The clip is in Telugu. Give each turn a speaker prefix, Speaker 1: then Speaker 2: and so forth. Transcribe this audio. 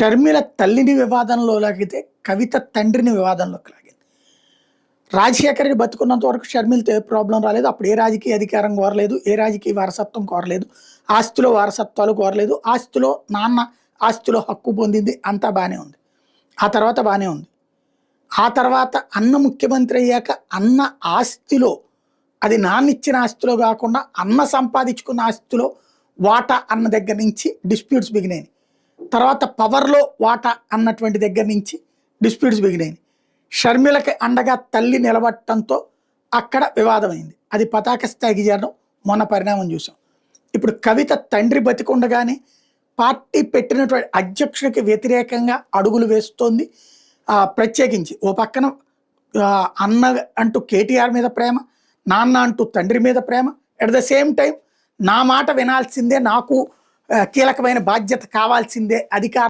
Speaker 1: షర్మిల తల్లిని వివాదంలో లాగితే కవిత తండ్రిని వివాదంలోకి లాగింది. రాజశేఖర రెడ్డి బతుకున్నంత వరకు షర్మిలతో ఏ ప్రాబ్లం రాలేదు. అప్పుడు ఏ రాజకీయ అధికారం కోరలేదు, ఏ రాజకీయ వారసత్వం కోరలేదు, ఆస్తిలో వారసత్వాలు కోరలేదు. ఆస్తిలో నాన్న ఆస్తిలో హక్కు పొందింది, అంతా బాగానే ఉంది. ఆ తర్వాత బాగానే ఉంది. ఆ తర్వాత అన్న ముఖ్యమంత్రి అయ్యాక అన్న ఆస్తిలో, అది నాన్న ఇచ్చిన ఆస్తిలో కాకుండా అన్న సంపాదించుకున్న ఆస్తిలో వాటా అన్న దగ్గర నుంచి డిస్ప్యూట్స్ బిగినాయి. తర్వాత పవర్లో వాటా అన్నటువంటి దగ్గర నుంచి డిస్ప్యూట్స్ బిగినాయి. షర్మిలకి అండగా తల్లి నిలబడటంతో అక్కడ వివాదమైంది. అది పతాక స్థాయికి చేరడం మొన్న పరిణామం చూసాం. ఇప్పుడు కవిత తండ్రి బతికుండగానే పార్టీ పెట్టినటువంటి అధ్యక్షుడికి వ్యతిరేకంగా అడుగులు వేస్తోంది. ప్రత్యేకించి ఓ పక్కన అన్న అంటూ కేటీఆర్ మీద ప్రేమ, నాన్న అంటూ తండ్రి మీద ప్రేమ, ఎట్ ద సేమ్ టైం నా మాట వినాల్సిందే, నాకు కీలకమైన బాధ్యత కావాల్సిందే, అధికారం